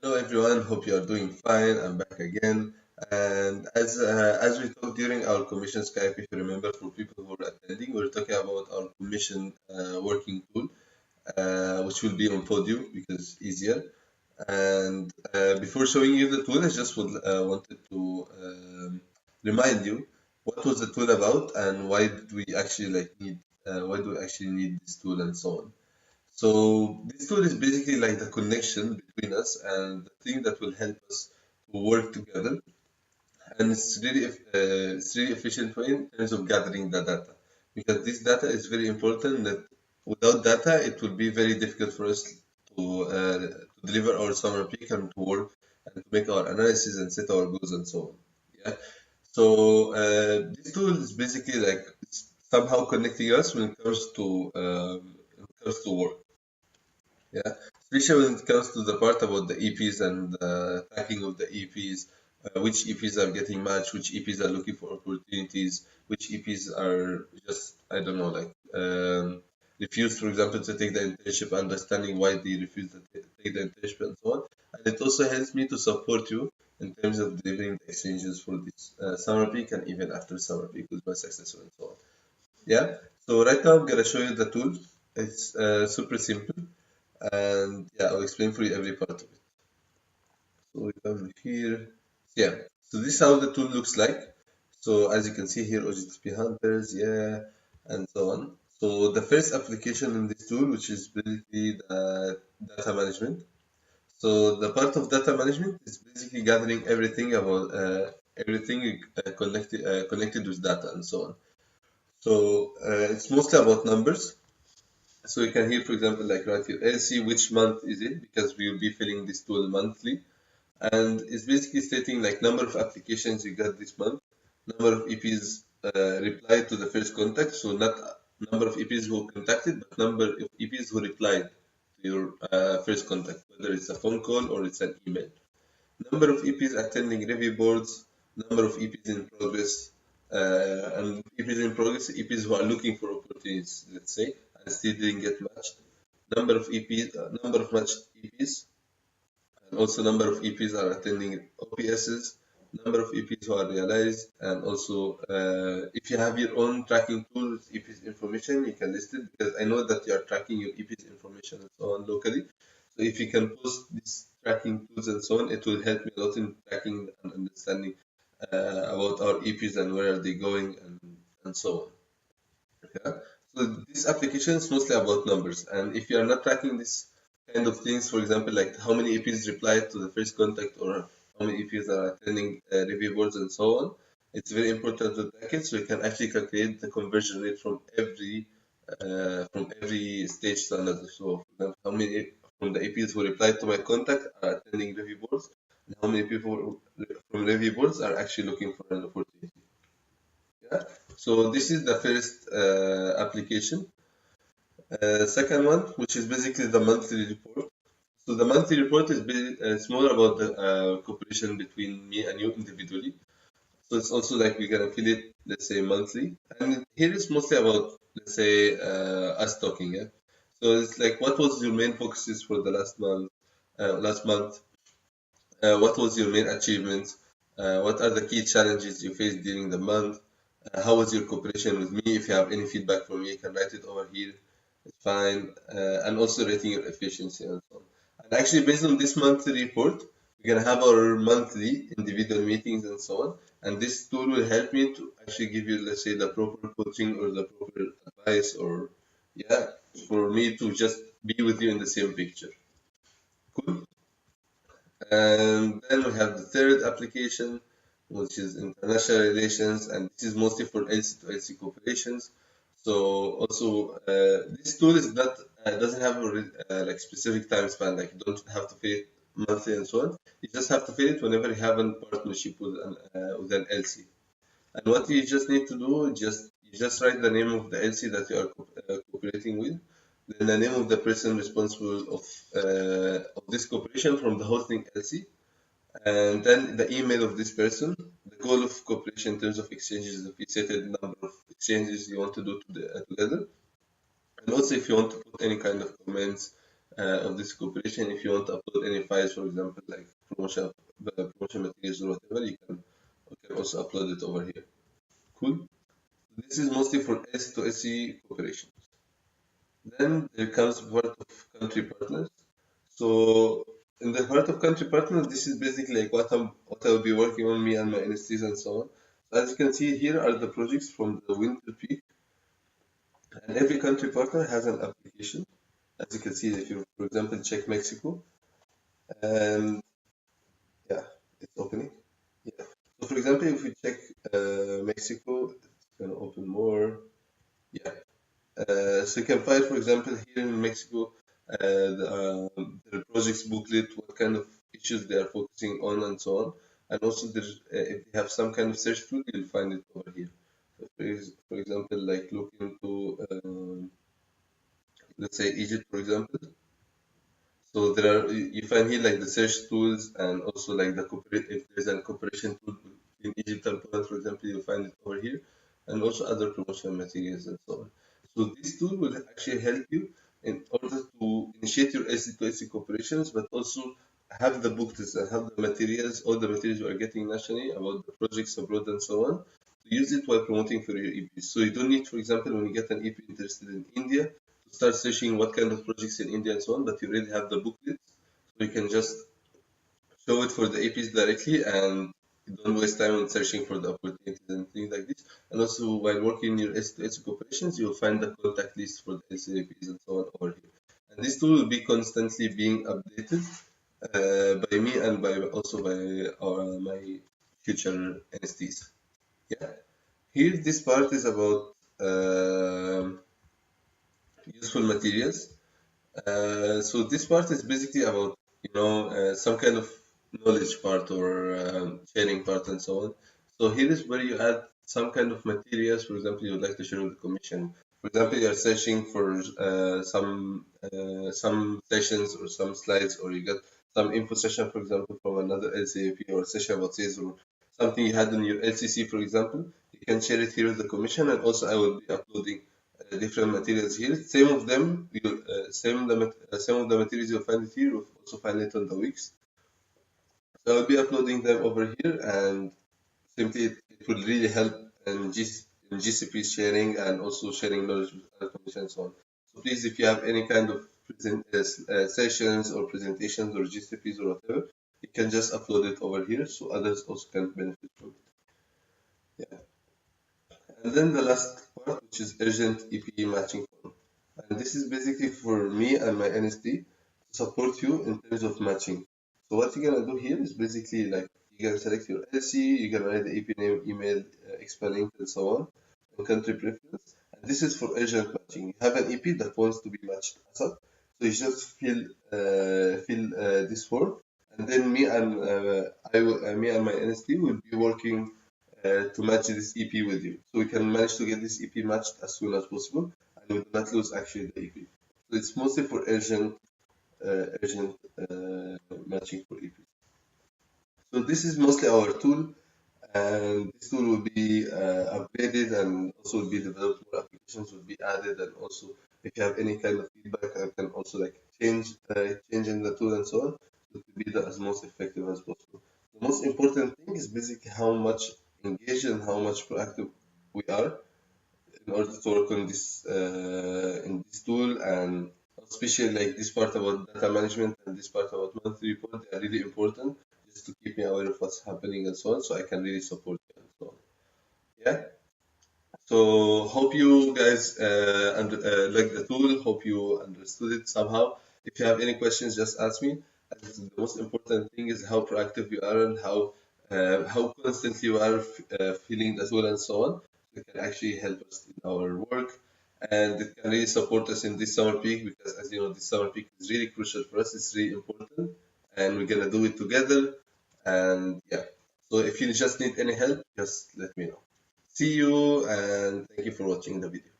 Hello everyone, hope you are doing fine. I'm back again. And as we talked during our commission Skype, if you remember, for people who are attending, we're talking about our commission working tool, which will be on Podio because it's easier. And before showing you the tool, I just wanted to remind you what was the tool about and why did we actually why do we actually need this tool and so on. So this tool is basically like the connection between us and the thing that will help us to work together. And it's really efficient way in terms of gathering the data because this data is very important. That without data, it will be very difficult for us to deliver our summer peak and to work and to make our analysis and set our goals and so on. Yeah. So this tool is basically like somehow connecting us when it comes to work. Yeah, especially when it comes to the part about the EPs and the tracking of the EPs, which EPs are getting matched, which EPs are looking for opportunities, which EPs are just, I don't know, refused, for example, to take the internship, understanding why they refuse to take the internship and so on. And it also helps me to support you in terms of delivering the exchanges for this summer peak and even after summer peak with my successor and so on. Yeah, so right now I'm gonna show you the tool. It's super simple and yeah, I'll explain for you every part of it. So we come here. Yeah, so this is how the tool looks like. So as you can see here, OGTP hunters, yeah, and so on. So the first application in this tool, which is basically the data management. So the part of data management is basically gathering everything about everything connected with data and so on. So it's mostly about numbers. So you can here, for example, like right here, LC, which month is it? Because we will be filling this tool monthly. And it's basically stating like number of applications you got this month, number of EPs replied to the first contact. So not number of EPs who contacted, but number of EPs who replied to your first contact, whether it's a phone call or it's an email. Number of EPs attending review boards, number of EPs in progress, and EPs in progress, EPs who are looking for opportunities, let's say, and still didn't get matched. Number of EPs, number of matched EPs, and also number of EPs are attending OPSs, number of EPs who are realized, and also if you have your own tracking tools, EPs information, you can list it because I know that you are tracking your EPs information and so on locally. So if you can post these tracking tools and so on, it will help me a lot in tracking and understanding about our EPs and where are they going and so on. Yeah. So this application is mostly about numbers, and if you are not tracking this kind of things, for example, like how many EPs replied to the first contact or how many EPs are attending review boards and so on, it's very important to track it so you can actually calculate the conversion rate from every stage to another. So, for example, how many from the EPs who replied to my contact are attending review boards, and how many people from review boards are actually looking for an opportunity. Yeah. So this is the first application. Second one, which is basically the monthly report. So the monthly report is it's more about the cooperation between me and you individually. So it's also like we're gonna fill it, let's say monthly, and here it's mostly about, let's say, us talking. Yeah. So it's like, what was your main focuses for the last month? Last month, what was your main achievements? What are the key challenges you faced during the month? How was your cooperation with me? If you have any feedback from me, you can write it over here. It's fine. And also rating your efficiency and so on. And actually, based on this monthly report, we're gonna have our monthly individual meetings and so on. And this tool will help me to actually give you, let's say, the proper coaching or the proper advice, or yeah, for me to just be with you in the same picture. Cool. And then we have the third application, which is international relations, and this is mostly for LC to LC cooperations. So also, this tool is not doesn't have a like specific time span. Like you don't have to pay it monthly and so on. You just have to pay it whenever you have a partnership with an LC. And what you just need to do, you just write the name of the LC that you are cooperating with, then the name of the person responsible of this cooperation from the hosting LC, and then the email of this person, the goal of cooperation in terms of exchanges, if you set a number of exchanges you want to do together, and also if you want to put any kind of comments, of this cooperation. If you want to upload any files, for example, like promotion materials or whatever, you can also upload it over here. Cool. This is mostly for S to SE cooperation. Then there comes part of country partners. So in the part of country partners, this is basically like what I will be working on, me and my NSTs and so on. So as you can see, here are the projects from the winter peak, and every country partner has an application. As you can see, if you, for example, check Mexico, and yeah, it's opening. Yeah. So for example, if we check Mexico, it's gonna open more. Yeah. So you can find, for example, here in Mexico, the project's booklet, what kind of issues they are focusing on, and so on. And also, if they have some kind of search tool, you'll find it over here. So for example, like look into, let's say Egypt, for example. So there are, you find here like the search tools, and also like the if there's a cooperation tool in Egypt and Poland, for example, you'll find it over here, and also other promotional materials and so on. So this tool will actually help you in order to initiate your SC2SC cooperations, but also have the booklets and have the materials, all the materials you are getting nationally about the projects abroad and so on, to use it while promoting for your EPs. So you don't need, for example, when you get an EP interested in India, to start searching what kind of projects in India and so on, but you already have the booklets, so you can just show it for the APs directly, and you don't waste time on searching for the opportunities and things like this. And also, while working in your S2S cooperations, you'll find the contact list for the LCAPs and so on over here. And this tool will be constantly being updated by me and by also by my future NSTs. Yeah. Here, this part is about useful materials. So this part is basically about some kind of knowledge part or sharing part and so on. So here is where you add some kind of materials. For example, you would like to share with the commission. For example, you are searching for some sessions or some slides, or you get some info session, for example, from another LCAP, or a session about sales, or something you had in your LCC, for example. You can share it here with the commission, and also I will be uploading different materials here. Same of them, some of the materials you'll find it here, you'll also find it on the Wix. So I'll be uploading them over here, and simply it will really help in, GCP sharing, and also sharing knowledge with other commission and so on. So please, if you have any kind of sessions or presentations or GCPs or whatever, you can just upload it over here so others also can benefit from it. Yeah. And then the last part, which is urgent EP matching form. And this is basically for me and my NST to support you in terms of matching. So what you're gonna do here is basically like you're gonna select your LC, you're gonna write the EP name, email, explain and so on, and country preference. And this is for urgent matching. You have an EP that wants to be matched ASAP, so you just fill this form, and then me and my NST will be working to match this EP with you. So we can manage to get this EP matched as soon as possible, and we do not lose actually the EP. So it's mostly for urgent matching for EPs. So this is mostly our tool, and this tool will be upgraded, and also will be developed. More applications will be added, and also if you have any kind of feedback, I can also like change in the tool and so on, so to be as most effective as possible. The most important thing is basically how much engaged and how much proactive we are in order to work on this in this tool, and especially like this part about data management and this part about monthly report. They are really important just to keep me aware of what's happening and so on, so I can really support you and so on. Yeah. So hope you guys like the tool. Hope you understood it somehow. If you have any questions, just ask me. The most important thing is how proactive you are, and how constantly you are feeling the tool and so on. It can actually help us in our work, and it can really support us in this summer peak, because as you know, this summer peak is really crucial for us. It's really important, and we're gonna do it together. And yeah, so if you just need any help, just let me know. See you, and thank you for watching the video.